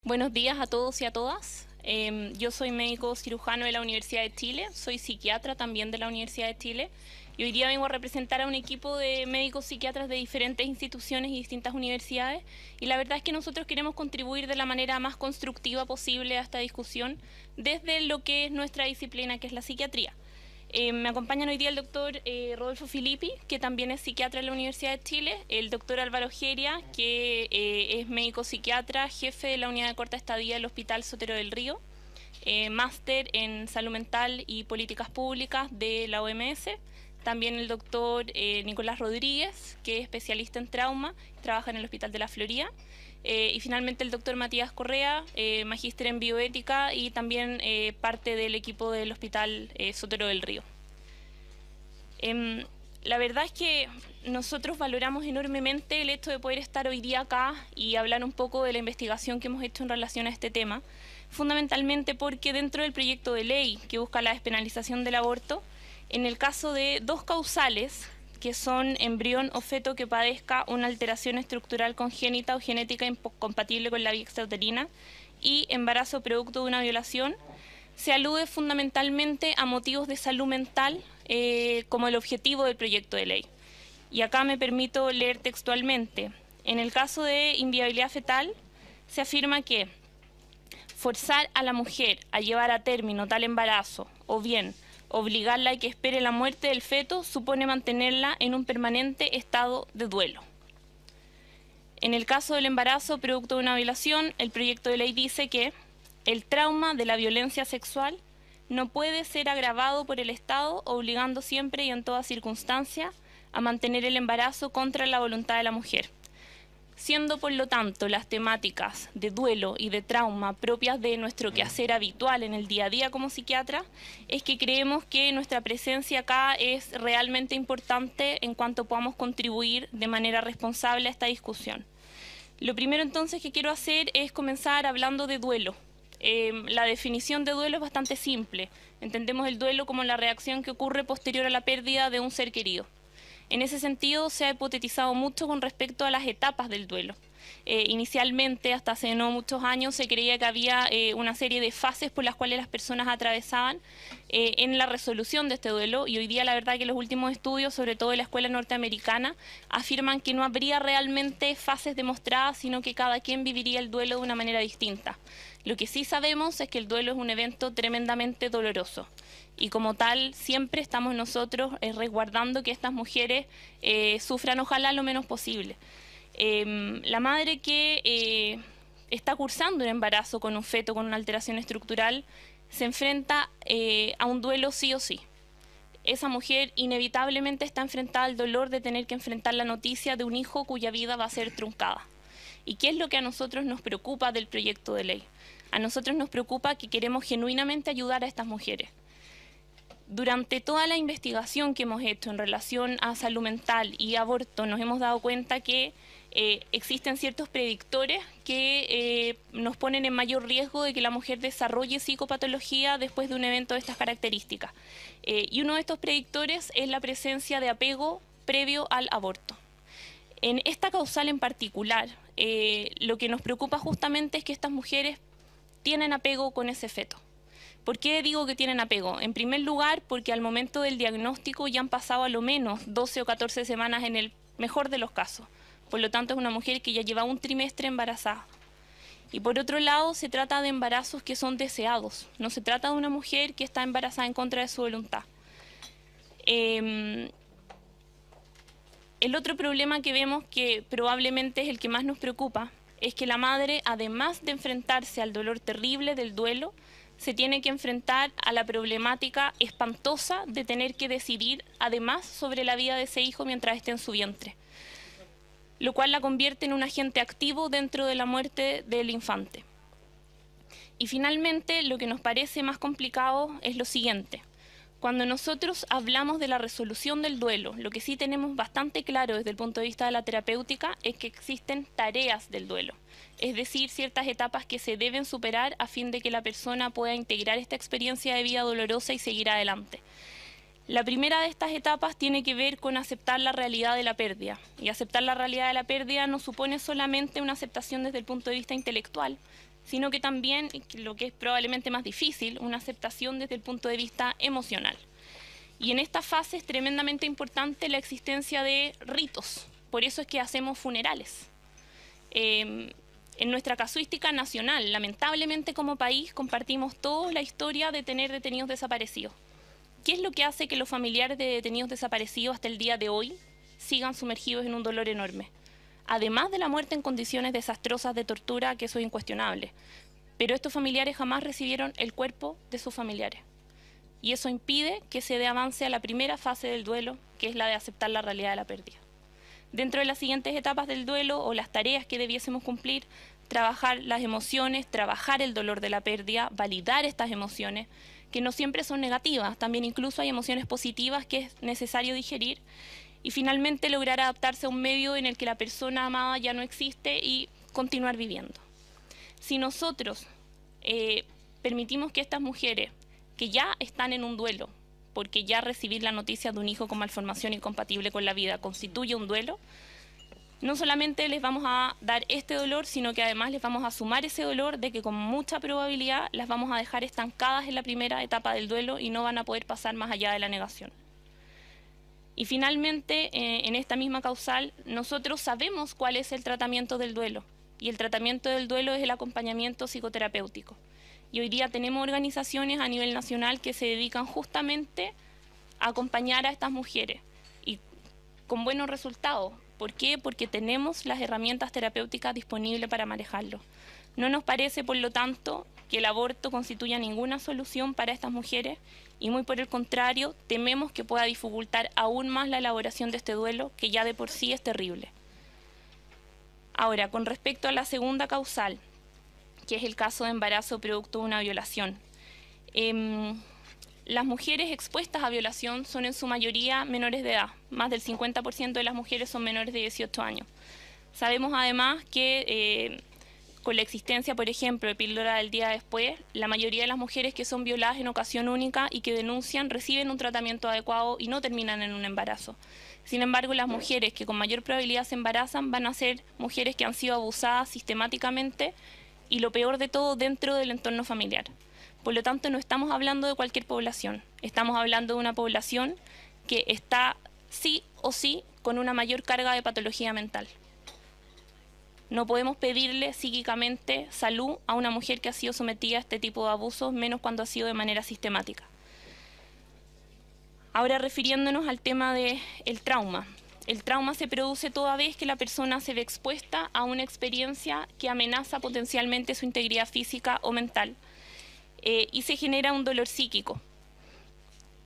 Buenos días a todos y a todas. Yo soy médico cirujano de la Universidad de Chile, soy psiquiatra también de la Universidad de Chile y hoy día vengo a representar a un equipo de médicos psiquiatras de diferentes instituciones y distintas universidades y la verdad es que nosotros queremos contribuir de la manera más constructiva posible a esta discusión desde lo que es nuestra disciplina, que es la psiquiatría. Me acompañan hoy día el doctor Rodolfo Filippi, que también es psiquiatra de la Universidad de Chile, el doctor Álvaro Geria, que es médico psiquiatra, jefe de la unidad de corta estadía del Hospital Sotero del Río, máster en salud mental y políticas públicas de la OMS. También el doctor Nicolás Rodríguez, que es especialista en trauma, trabaja en el Hospital de la Florida. Y finalmente el doctor Matías Correa, magíster en bioética y también parte del equipo del Hospital Sotero del Río. La verdad es que nosotros valoramos enormemente el hecho de poder estar hoy día acá y hablar un poco de la investigación que hemos hecho en relación a este tema, fundamentalmente porque dentro del proyecto de ley que busca la despenalización del aborto, en el caso de dos causales, que son embrión o feto que padezca una alteración estructural congénita o genética incompatible con la vía extrauterina y embarazo producto de una violación, se alude fundamentalmente a motivos de salud mental como el objetivo del proyecto de ley. Y acá me permito leer textualmente. En el caso de inviabilidad fetal, se afirma que forzar a la mujer a llevar a término tal embarazo o bien obligarla a que espere la muerte del feto supone mantenerla en un permanente estado de duelo. En el caso del embarazo producto de una violación, el proyecto de ley dice que el trauma de la violencia sexual no puede ser agravado por el Estado, obligando siempre y en toda circunstancia a mantener el embarazo contra la voluntad de la mujer. Siendo, por lo tanto, las temáticas de duelo y de trauma propias de nuestro quehacer habitual en el día a día como psiquiatra, es que creemos que nuestra presencia acá es realmente importante en cuanto podamos contribuir de manera responsable a esta discusión. Lo primero entonces que quiero hacer es comenzar hablando de duelo. La definición de duelo es bastante simple. Entendemos el duelo como la reacción que ocurre posterior a la pérdida de un ser querido. En ese sentido, se ha hipotetizado mucho con respecto a las etapas del duelo. Inicialmente, hasta hace no muchos años, se creía que había una serie de fases por las cuales las personas atravesaban en la resolución de este duelo, y hoy día la verdad que los últimos estudios, sobre todo de la escuela norteamericana, afirman que no habría realmente fases demostradas, sino que cada quien viviría el duelo de una manera distinta. Lo que sí sabemos es que el duelo es un evento tremendamente doloroso. Y como tal, siempre estamos nosotros resguardando que estas mujeres sufran, ojalá, lo menos posible. La madre que está cursando un embarazo con un feto con una alteración estructural se enfrenta a un duelo sí o sí. Esa mujer inevitablemente está enfrentada al dolor de tener que enfrentar la noticia de un hijo cuya vida va a ser truncada. ¿Y qué es lo que a nosotros nos preocupa del proyecto de ley? A nosotros nos preocupa que queremos genuinamente ayudar a estas mujeres. Durante toda la investigación que hemos hecho en relación a salud mental y aborto, nos hemos dado cuenta que existen ciertos predictores que nos ponen en mayor riesgo de que la mujer desarrolle psicopatología después de un evento de estas características. Y uno de estos predictores es la presencia de apego previo al aborto. En esta causal en particular, lo que nos preocupa justamente es que estas mujeres tienen apego con ese feto. ¿Por qué digo que tienen apego? En primer lugar, porque al momento del diagnóstico ya han pasado a lo menos 12 o 14 semanas en el mejor de los casos. Por lo tanto, es una mujer que ya lleva un trimestre embarazada. Y por otro lado, se trata de embarazos que son deseados. No se trata de una mujer que está embarazada en contra de su voluntad. El otro problema que vemos, que probablemente es el que más nos preocupa, es que la madre, además de enfrentarse al dolor terrible del duelo, se tiene que enfrentar a la problemática espantosa de tener que decidir además sobre la vida de ese hijo mientras esté en su vientre, lo cual la convierte en un agente activo dentro de la muerte del infante. Y finalmente, lo que nos parece más complicado es lo siguiente. Cuando nosotros hablamos de la resolución del duelo, lo que sí tenemos bastante claro desde el punto de vista de la terapéutica es que existen tareas del duelo, es decir, ciertas etapas que se deben superar a fin de que la persona pueda integrar esta experiencia de vida dolorosa y seguir adelante. La primera de estas etapas tiene que ver con aceptar la realidad de la pérdida. Y aceptar la realidad de la pérdida no supone solamente una aceptación desde el punto de vista intelectual, sino que también, lo que es probablemente más difícil, una aceptación desde el punto de vista emocional. Y en esta fase es tremendamente importante la existencia de ritos, por eso es que hacemos funerales. En nuestra casuística nacional, lamentablemente como país, compartimos toda la historia de tener detenidos desaparecidos. ¿Qué es lo que hace que los familiares de detenidos desaparecidos hasta el día de hoy sigan sumergidos en un dolor enorme? Además de la muerte en condiciones desastrosas de tortura, que eso es incuestionable. Pero estos familiares jamás recibieron el cuerpo de sus familiares. Y eso impide que se dé avance a la primera fase del duelo, que es la de aceptar la realidad de la pérdida. Dentro de las siguientes etapas del duelo o las tareas que debiésemos cumplir, trabajar las emociones, trabajar el dolor de la pérdida, validar estas emociones, que no siempre son negativas, también incluso hay emociones positivas que es necesario digerir, y finalmente lograr adaptarse a un medio en el que la persona amada ya no existe y continuar viviendo. Si nosotros permitimos que estas mujeres que ya están en un duelo, porque ya recibir la noticia de un hijo con malformación incompatible con la vida constituye un duelo, no solamente les vamos a dar este dolor, sino que además les vamos a sumar ese dolor de que con mucha probabilidad las vamos a dejar estancadas en la primera etapa del duelo y no van a poder pasar más allá de la negación. Y finalmente, en esta misma causal, nosotros sabemos cuál es el tratamiento del duelo, y el tratamiento del duelo es el acompañamiento psicoterapéutico. Y hoy día tenemos organizaciones a nivel nacional que se dedican justamente a acompañar a estas mujeres, y con buenos resultados. ¿Por qué? Porque tenemos las herramientas terapéuticas disponibles para manejarlo. No nos parece, por lo tanto, que el aborto constituya ninguna solución para estas mujeres, y muy por el contrario, tememos que pueda dificultar aún más la elaboración de este duelo, que ya de por sí es terrible. Ahora, con respecto a la segunda causal, que es el caso de embarazo producto de una violación. Las mujeres expuestas a violación son en su mayoría menores de edad. Más del 50% de las mujeres son menores de 18 años. Sabemos además que con la existencia, por ejemplo, de píldora del día después, la mayoría de las mujeres que son violadas en ocasión única y que denuncian reciben un tratamiento adecuado y no terminan en un embarazo. Sin embargo, las mujeres que con mayor probabilidad se embarazan van a ser mujeres que han sido abusadas sistemáticamente, y lo peor de todo, dentro del entorno familiar. Por lo tanto, no estamos hablando de cualquier población, estamos hablando de una población que está sí o sí con una mayor carga de patología mental. No podemos pedirle psíquicamente salud a una mujer que ha sido sometida a este tipo de abusos, menos cuando ha sido de manera sistemática. Ahora, refiriéndonos al tema del trauma. El trauma se produce toda vez que la persona se ve expuesta a una experiencia que amenaza potencialmente su integridad física o mental, y se genera un dolor psíquico.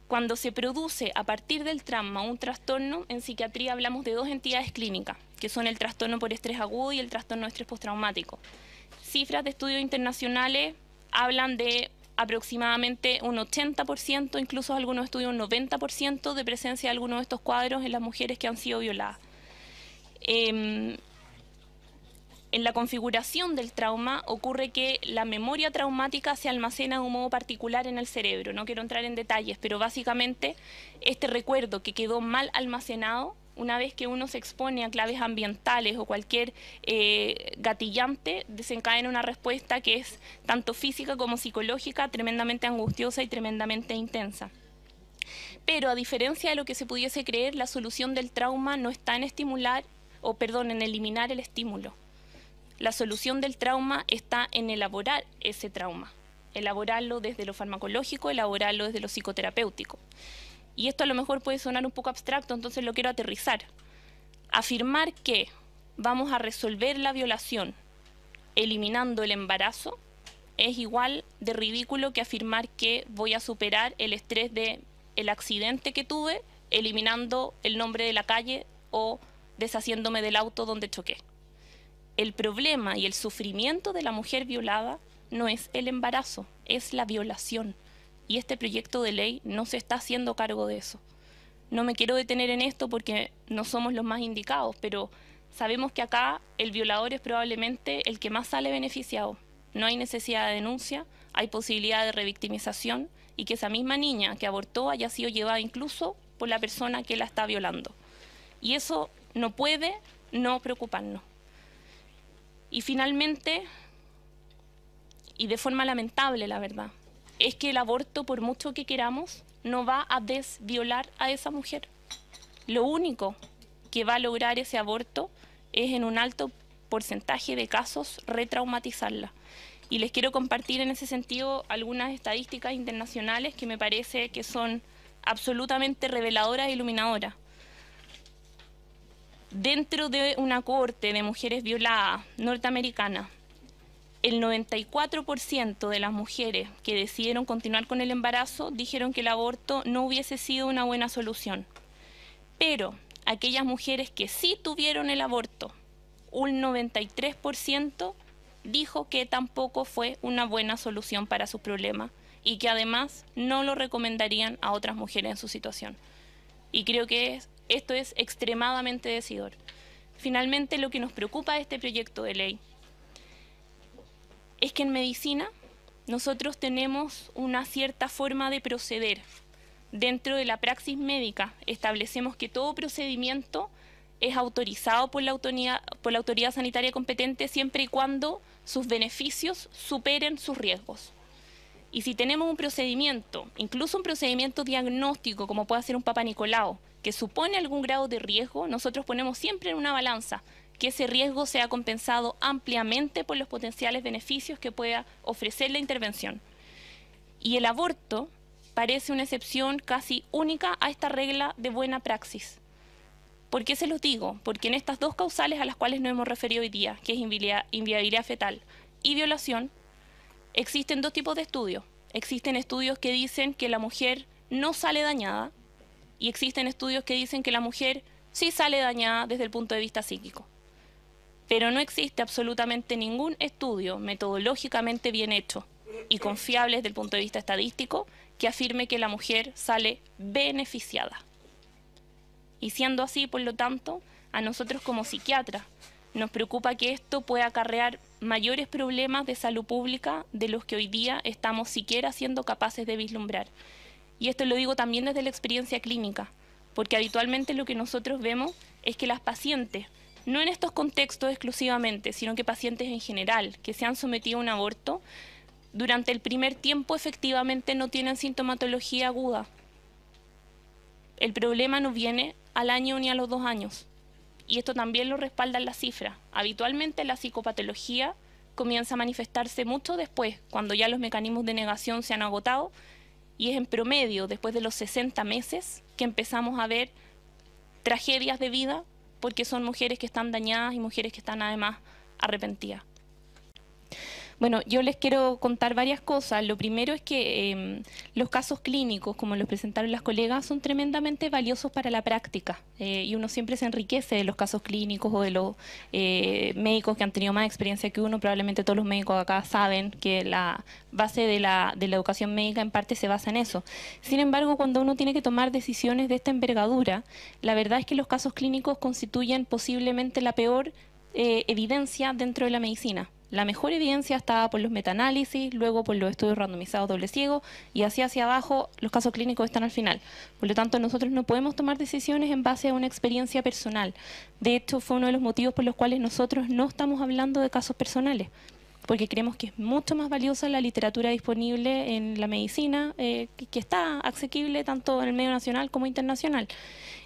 Cuando se produce a partir del trauma un trastorno, en psiquiatría hablamos de dos entidades clínicas, que son el trastorno por estrés agudo y el trastorno de estrés postraumático. Cifras de estudios internacionales hablan de aproximadamente un 80%, incluso algunos estudios un 90% de presencia de algunos de estos cuadros en las mujeres que han sido violadas. En la configuración del trauma ocurre que la memoria traumática se almacena de un modo particular en el cerebro. No quiero entrar en detalles, pero básicamente este recuerdo que quedó mal almacenado, una vez que uno se expone a claves ambientales o cualquier gatillante, desencadena una respuesta que es tanto física como psicológica, tremendamente angustiosa y tremendamente intensa. Pero a diferencia de lo que se pudiese creer, la solución del trauma no está en en eliminar el estímulo. La solución del trauma está en elaborar ese trauma, elaborarlo desde lo farmacológico, elaborarlo desde lo psicoterapéutico. Y esto a lo mejor puede sonar un poco abstracto, entonces lo quiero aterrizar. Afirmar que vamos a resolver la violación eliminando el embarazo es igual de ridículo que afirmar que voy a superar el estrés del accidente que tuve eliminando el nombre de la calle o deshaciéndome del auto donde choqué. El problema y el sufrimiento de la mujer violada no es el embarazo, es la violación. Y este proyecto de ley no se está haciendo cargo de eso. No me quiero detener en esto porque no somos los más indicados, pero sabemos que acá el violador es probablemente el que más sale beneficiado. No hay necesidad de denuncia, hay posibilidad de revictimización y que esa misma niña que abortó haya sido llevada incluso por la persona que la está violando. Y eso no puede no preocuparnos. Y finalmente, y de forma lamentable, la verdad, es que el aborto, por mucho que queramos, no va a desviolar a esa mujer. Lo único que va a lograr ese aborto es, en un alto porcentaje de casos, retraumatizarla. Y les quiero compartir en ese sentido algunas estadísticas internacionales que me parece que son absolutamente reveladoras e iluminadoras. Dentro de una cohorte de mujeres violadas norteamericanas, el 94% de las mujeres que decidieron continuar con el embarazo dijeron que el aborto no hubiese sido una buena solución. Pero aquellas mujeres que sí tuvieron el aborto, un 93% dijo que tampoco fue una buena solución para su problema y que además no lo recomendarían a otras mujeres en su situación. Y creo que esto es extremadamente decidor. Finalmente, lo que nos preocupa de este proyecto de ley es que en medicina nosotros tenemos una cierta forma de proceder. Dentro de la praxis médica establecemos que todo procedimiento es autorizado por la autoridad sanitaria competente siempre y cuando sus beneficios superen sus riesgos. Y si tenemos un procedimiento, incluso un procedimiento diagnóstico, como puede ser un Papa Nicolau, que supone algún grado de riesgo, nosotros ponemos siempre en una balanza que ese riesgo sea compensado ampliamente por los potenciales beneficios que pueda ofrecer la intervención. Y el aborto parece una excepción casi única a esta regla de buena praxis. ¿Por qué se los digo? Porque en estas dos causales a las cuales nos hemos referido hoy día, que es inviabilidad fetal y violación, existen dos tipos de estudios. Existen estudios que dicen que la mujer no sale dañada y existen estudios que dicen que la mujer sí sale dañada desde el punto de vista psíquico. Pero no existe absolutamente ningún estudio metodológicamente bien hecho y confiable desde el punto de vista estadístico que afirme que la mujer sale beneficiada. Y siendo así, por lo tanto, a nosotros como psiquiatras nos preocupa que esto pueda acarrear mayores problemas de salud pública de los que hoy día estamos siquiera siendo capaces de vislumbrar. Y esto lo digo también desde la experiencia clínica, porque habitualmente lo que nosotros vemos es que las pacientes, no en estos contextos exclusivamente, sino que pacientes en general que se han sometido a un aborto, durante el primer tiempo efectivamente no tienen sintomatología aguda. El problema no viene al año ni a los 2 años. Y esto también lo respaldan las cifras. Habitualmente la psicopatología comienza a manifestarse mucho después, cuando ya los mecanismos de negación se han agotado, y es en promedio después de los 60 meses que empezamos a ver tragedias de vida, porque son mujeres que están dañadas y mujeres que están además arrepentidas. Bueno, yo les quiero contar varias cosas. Lo primero es que los casos clínicos, como los presentaron las colegas, son tremendamente valiosos para la práctica. Y uno siempre se enriquece de los casos clínicos o de los médicos que han tenido más experiencia que uno. Probablemente todos los médicos acá saben que la base de la educación médica en parte se basa en eso. Sin embargo, cuando uno tiene que tomar decisiones de esta envergadura, la verdad es que los casos clínicos constituyen posiblemente la peor evidencia dentro de la medicina. La mejor evidencia está por los metaanálisis, luego por los estudios randomizados doble ciego y así hacia abajo los casos clínicos están al final. Por lo tanto, nosotros no podemos tomar decisiones en base a una experiencia personal. De hecho, fue uno de los motivos por los cuales nosotros no estamos hablando de casos personales, porque creemos que es mucho más valiosa la literatura disponible en la medicina, que está asequible tanto en el medio nacional como internacional.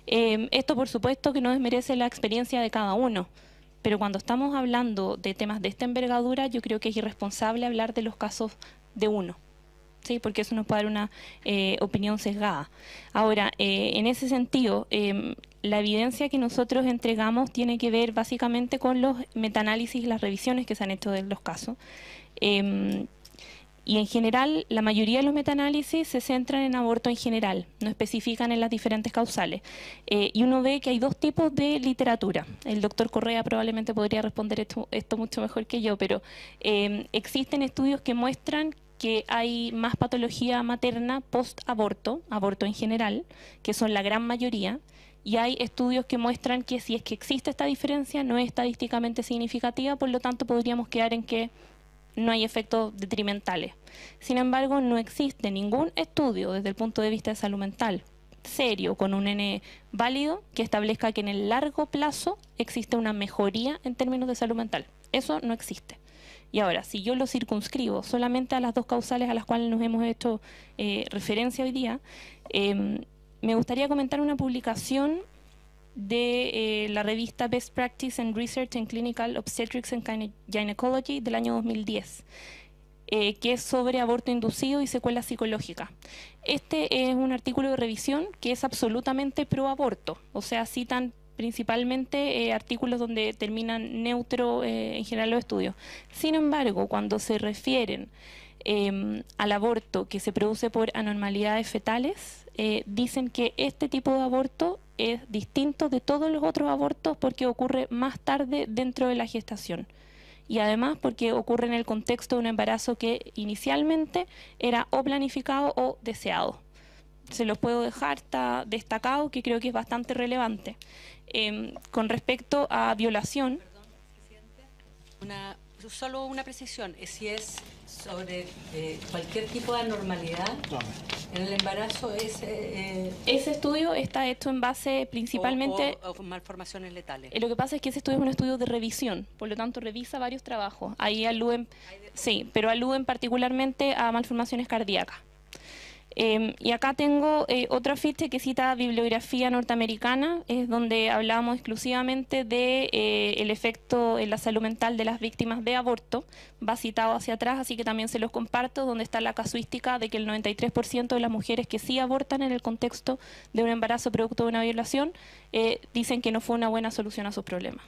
Esto, por supuesto, que no desmerece la experiencia de cada uno. Pero cuando estamos hablando de temas de esta envergadura, yo creo que es irresponsable hablar de los casos de uno, ¿sí? Porque eso nos puede dar una opinión sesgada. Ahora, en ese sentido, la evidencia que nosotros entregamos tiene que ver básicamente con los metaanálisis y las revisiones que se han hecho de los casos. Y en general, la mayoría de los metaanálisis se centran en aborto en general, no especifican en las diferentes causales. Y uno ve que hay dos tipos de literatura. El doctor Correa probablemente podría responder esto mucho mejor que yo, pero existen estudios que muestran que hay más patología materna post-aborto, aborto en general, que son la gran mayoría, y hay estudios que muestran que si es que existe esta diferencia no es estadísticamente significativa, por lo tanto podríamos quedar en que no hay efectos detrimentales. Sin embargo, no existe ningún estudio desde el punto de vista de salud mental serio, con un N válido, que establezca que en el largo plazo existe una mejoría en términos de salud mental. Eso no existe. Y ahora, si yo lo circunscribo solamente a las dos causales a las cuales nos hemos hecho referencia hoy día, me gustaría comentar una publicación de la revista Best Practice and Research in Clinical Obstetrics and Gynecology del año 2010. Que es sobre aborto inducido y secuelas psicológicas. Este es un artículo de revisión que es absolutamente pro aborto, o sea, citan principalmente artículos donde terminan neutro en general los estudios. Sin embargo, cuando se refieren al aborto que se produce por anormalidades fetales, dicen que este tipo de aborto es distinto de todos los otros abortos porque ocurre más tarde dentro de la gestación. Y además porque ocurre en el contexto de un embarazo que inicialmente era o planificado o deseado. Se los puedo dejar, está destacado, que creo que es bastante relevante. Con respecto a violación... Perdón, Presidente. Solo una precisión, si es sobre cualquier tipo de anormalidad en el embarazo, ese estudio está hecho en base principalmente... o malformaciones letales. Lo que pasa es que ese estudio es un estudio de revisión, por lo tanto revisa varios trabajos. Ahí aluden, sí, pero aluden particularmente a malformaciones cardíacas. Y acá tengo otro afiche que cita bibliografía norteamericana, es donde hablábamos exclusivamente de el efecto en la salud mental de las víctimas de aborto. Va citado hacia atrás, así que también se los comparto, donde está la casuística de que el 93% de las mujeres que sí abortan en el contexto de un embarazo producto de una violación dicen que no fue una buena solución a sus problemas.